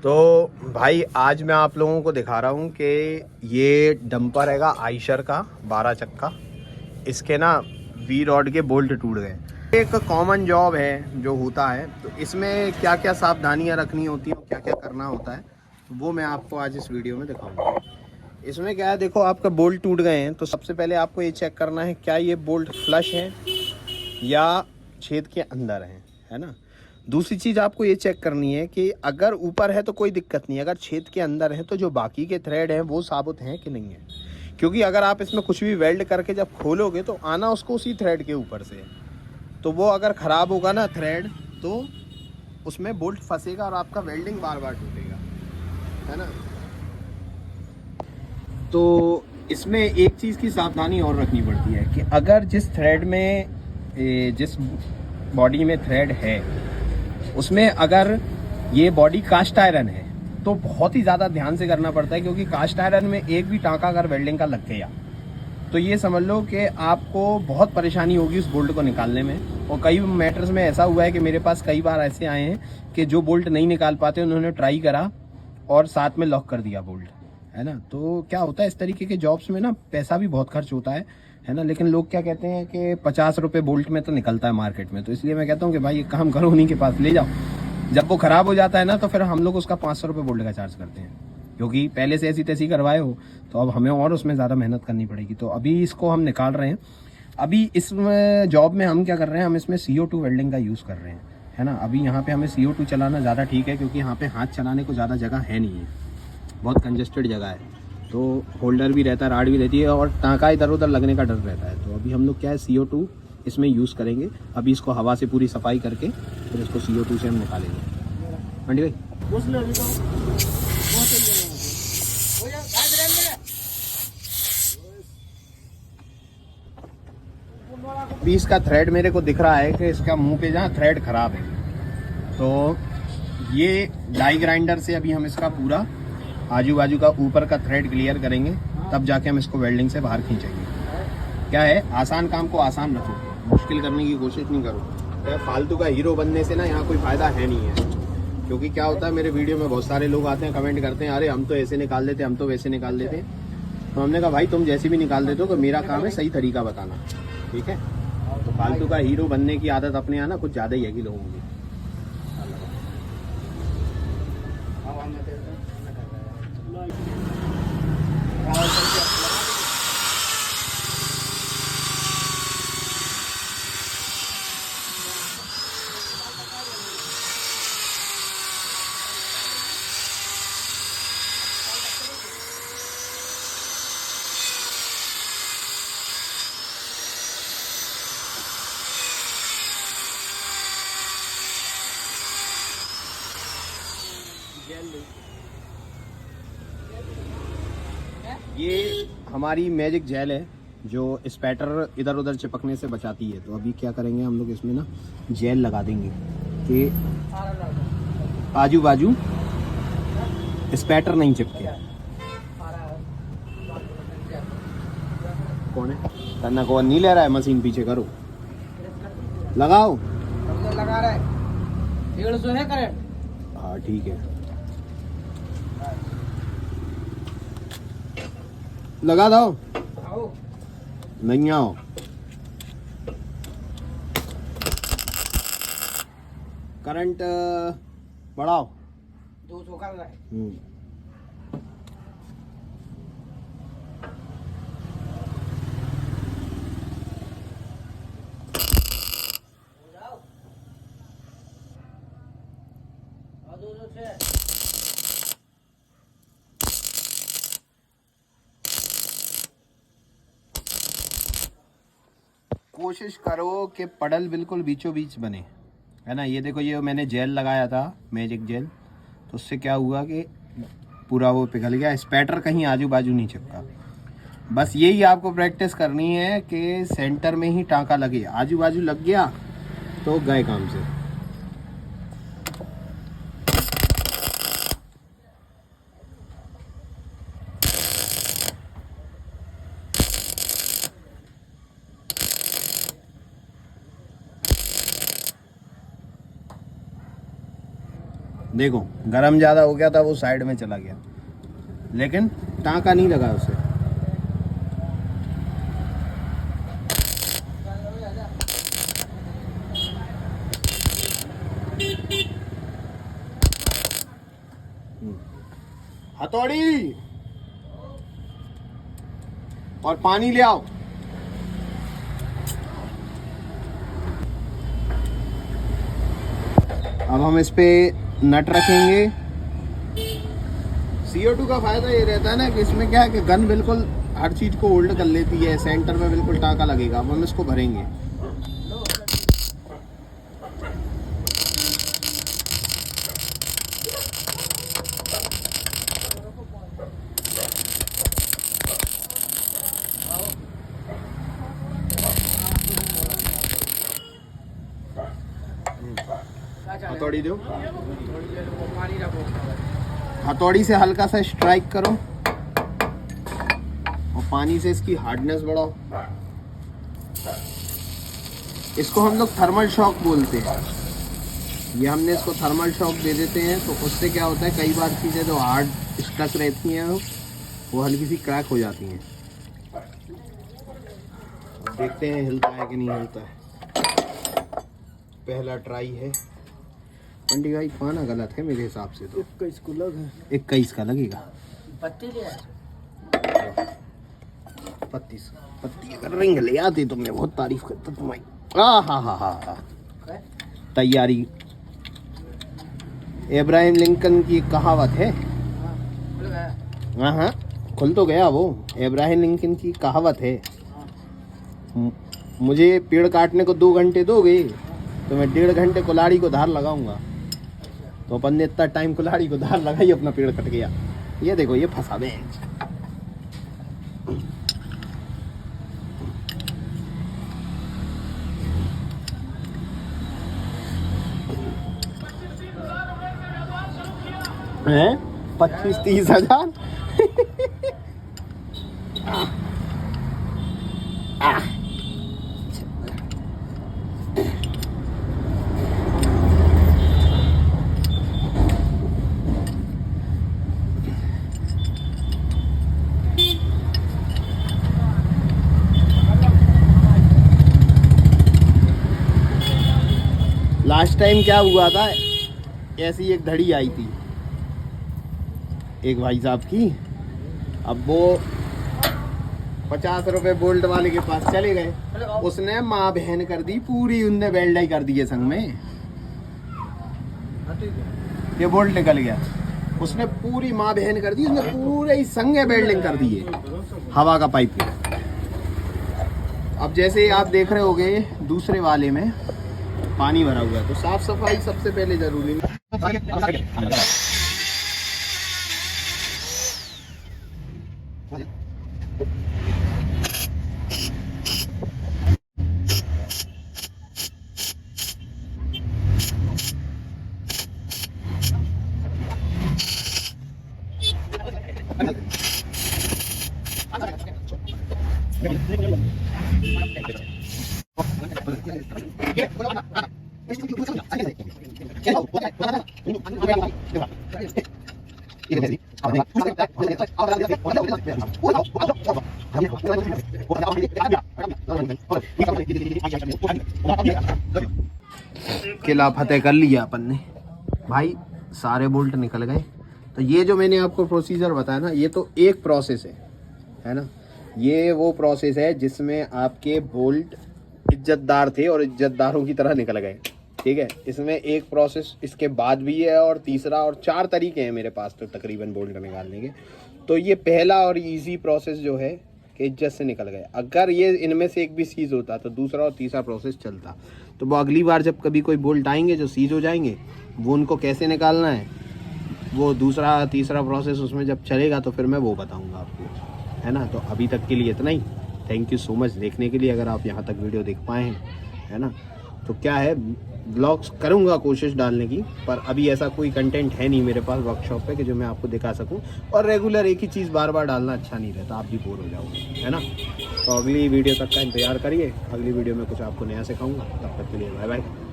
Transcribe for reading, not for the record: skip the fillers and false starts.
तो भाई आज मैं आप लोगों को दिखा रहा हूँ कि ये डंपर हैगा आयशर का 12 चक्का। इसके ना वी रॉड के बोल्ट टूट गए। एक कॉमन जॉब है जो होता है, तो इसमें क्या क्या सावधानियां रखनी होती हैं, क्या क्या करना होता है, तो वो मैं आपको आज इस वीडियो में दिखाऊंगा। इसमें क्या है, देखो आपका बोल्ट टूट गए हैं तो सबसे पहले आपको ये चेक करना है क्या ये बोल्ट फ्लश है या छेद के अंदर है ना। दूसरी चीज़ आपको ये चेक करनी है कि अगर ऊपर है तो कोई दिक्कत नहीं है, अगर छेद के अंदर है तो जो बाकी के थ्रेड हैं वो साबुत हैं कि नहीं है। क्योंकि अगर आप इसमें कुछ भी वेल्ड करके जब खोलोगे तो आना उसको उसी थ्रेड के ऊपर से है, तो वो अगर ख़राब होगा ना थ्रेड तो उसमें बोल्ट फंसेगा और आपका वेल्डिंग बार बार टूटेगा, है ना। तो इसमें एक चीज़ की सावधानी और रखनी पड़ती है कि अगर जिस थ्रेड में जिस बॉडी में थ्रेड है उसमें अगर ये बॉडी कास्ट आयरन है तो बहुत ही ज़्यादा ध्यान से करना पड़ता है, क्योंकि कास्ट आयरन में एक भी टाँका अगर वेल्डिंग का लग गया तो ये समझ लो कि आपको बहुत परेशानी होगी उस बोल्ट को निकालने में। और कई मैटर्स में ऐसा हुआ है कि मेरे पास कई बार ऐसे आए हैं कि जो बोल्ट नहीं निकाल पाते उन्होंने ट्राई करा और साथ में लॉक कर दिया बोल्ट, है ना। तो क्या होता है इस तरीके के जॉब्स में ना पैसा भी बहुत खर्च होता है ना। लेकिन लोग क्या कहते हैं कि 50 रुपये बोल्ट में तो निकलता है मार्केट में, तो इसलिए मैं कहता हूँ कि भाई एक काम करो, उन्हीं के पास ले जाओ। जब वो ख़राब हो जाता है ना तो फिर हम लोग उसका 500 रुपये बोल्ट का चार्ज करते हैं, क्योंकि पहले से ऐसी तैसी करवाए हो तो अब हमें और उसमें ज़्यादा मेहनत करनी पड़ेगी। तो अभी इसको हम निकाल रहे हैं। अभी इस जॉब में हम क्या कर रहे हैं, हम इसमें CO2 वेल्डिंग का यूज़ कर रहे हैं, है ना। अभी यहाँ पे हमें CO2 चलाना ज़्यादा ठीक है, क्योंकि यहाँ पे हाथ चलाने को ज़्यादा जगह है नहीं है, बहुत कंजेस्टेड जगह है, तो होल्डर भी रहता है, राड भी रहती है और टाँका इधर उधर लगने का डर रहता है। तो अभी हम लोग क्या है CO2 इसमें यूज़ करेंगे। अभी इसको हवा से पूरी सफाई करके फिर इसको CO2 से हम निकालेंगे। मंडी भाई अभी इसका थ्रेड मेरे को दिख रहा है कि इसका मुंह पे जहाँ थ्रेड खराब है, तो ये डाई ग्राइंडर से अभी हम इसका पूरा आजू बाजू का ऊपर का थ्रेड क्लियर करेंगे, तब जाके हम इसको वेल्डिंग से बाहर खींचेंगे। क्या है, आसान काम को आसान रखो, मुश्किल करने की कोशिश नहीं करो। क्या फालतू का हीरो बनने से ना यहाँ कोई फ़ायदा है नहीं है। क्योंकि क्या होता है, मेरे वीडियो में बहुत सारे लोग आते हैं, कमेंट करते हैं, अरे हम तो ऐसे निकाल देते, हम तो वैसे निकाल देते। तो हमने कहा भाई तुम जैसे भी निकाल देते हो तो मेरा काम है सही तरीका बताना, ठीक है। तो फालतू का हीरो बनने की आदत अपने यहाँ ना कुछ ज़्यादा ही है कि लोगों की। ये हमारी मैजिक जेल है जो स्पैटर इधर उधर चिपकने से बचाती है। तो अभी क्या करेंगे हम लोग, इसमें ना जेल लगा देंगे कि आजू बाजू स्पैटर नहीं चिपके। कौन है करना, कौन नहीं ले रहा है, मशीन पीछे करो, लगाओ। लगा रहा है 150 है करंट। हाँ ठीक है, लगा दो। नहीं आओ, करंट बढ़ाओ। 200 का लगा है। और 206 कोशिश करो कि पड़ल बिल्कुल बीचों बीच बने, है ना। ये देखो, ये मैंने जेल लगाया था, मैजिक जेल, तो उससे क्या हुआ कि पूरा वो पिघल गया, स्पैटर कहीं आजू बाजू नहीं चिपका। बस यही आपको प्रैक्टिस करनी है कि सेंटर में ही टाँका लगे, आजू बाजू लग गया तो गए काम से। देखो गरम ज़्यादा हो गया था, वो साइड में चला गया, लेकिन टाँका नहीं लगा उसे। हथौड़ी और पानी ले आओ। अब हम इस पे नट रखेंगे। CO2 का फायदा ये रहता है ना कि इसमें क्या है कि गन बिल्कुल हर चीज को होल्ड कर लेती है, सेंटर में बिल्कुल टाँका लगेगा। अब हम इसको भरेंगे। हथौड़ी दो, हथौड़ी से हल्का सा स्ट्राइक करो और पानी से इसकी हार्डनेस बढ़ाओ। इसको हम लोग थर्मल शॉक बोलते हैं। ये हमने इसको थर्मल शॉक दे देते हैं तो उससे क्या होता है, कई बार चीज़ें जो हार्ड स्टक रहती हैं वो हल्की सी क्रैक हो जाती हैं। देखते हैं हिलता है कि नहीं हिलता है। पहला ट्राई है। पंडित भाई पाना गलत है मेरे हिसाब से तो। 21 को लग है। 21 का लगेगा। पत्ती ले आए। पत्ती अगर रिंग ले आती तो मैं बहुत तारीफ करता तुम्हारी। हा तैयारी। इब्राहिम लिंकन की कहावत है। हाँ खुल तो गया वो। इब्राहिम लिंकन की कहावत है, मुझे पेड़ काटने को 2 घंटे दोगे तो मैं 1.5 घंटे कुल्हाड़ी को धार लगाऊंगा। तो अपन ने इतना टाइम कुल्हाड़ी को धार लगाई, अपना पेड़ कट गया। ये देखो ये फंसा दे। हैं 25-30 हजार। लास्ट टाइम क्या हुआ था, ऐसी एक घड़ी आई थी एक भाई साहब की। अब वो 50 रुपए बोल्ट वाले के पास चले गए, उसने माँ बहन कर दी पूरी, उनने वेल्डाई कर दी है संग में। ये बोल्ट निकल गया, उसने पूरी माँ बहन कर दी, उसने पूरे ही संगे वेल्डिंग कर दी है हवा का पाइप के। अब जैसे आप देख रहे होगे दूसरे वाले में पानी भरा हुआ है, तो साफ सफाई सबसे पहले जरूरी है। किला फतेह कर लिया अपन ने भाई, सारे बोल्ट निकल गए। तो ये जो मैंने आपको प्रोसीजर बताया ना, ये तो एक प्रोसेस है ना। ये वो प्रोसेस है जिसमें आपके बोल्ट इज्जतदार थे और इज्जतदारों की तरह निकल गए, ठीक है। इसमें एक प्रोसेस इसके बाद भी है और तीसरा और 4 तरीके हैं मेरे पास तो तकरीबन बोल्ट निकालने के। तो ये पहला और इजी प्रोसेस जो है कि इज्जत से निकल गए। अगर ये इनमें से एक भी सीज होता तो दूसरा और तीसरा प्रोसेस चलता। तो वो अगली बार जब कभी कोई बोल्ट आएंगे जो सीज हो जाएंगे, वो उनको कैसे निकालना है, वो दूसरा तीसरा प्रोसेस उसमें जब चलेगा तो फिर मैं वो बताऊँगा आपको, है ना। तो अभी तक के लिए इतना ही। थैंक यू सो मच देखने के लिए, अगर आप यहाँ तक वीडियो देख पाए हैं, है ना। तो क्या है, ब्लॉग्स करूँगा कोशिश डालने की, पर अभी ऐसा कोई कंटेंट है नहीं मेरे पास वर्कशॉप पे कि जो मैं आपको दिखा सकूं। और रेगुलर एक ही चीज़ बार बार डालना अच्छा नहीं रहता, आप भी बोर हो जाओगे, है ना। तो अगली वीडियो तक का इंतजार करिए, अगली वीडियो में कुछ आपको नया सिखाऊंगा। तब तक के लिए बाय बाय।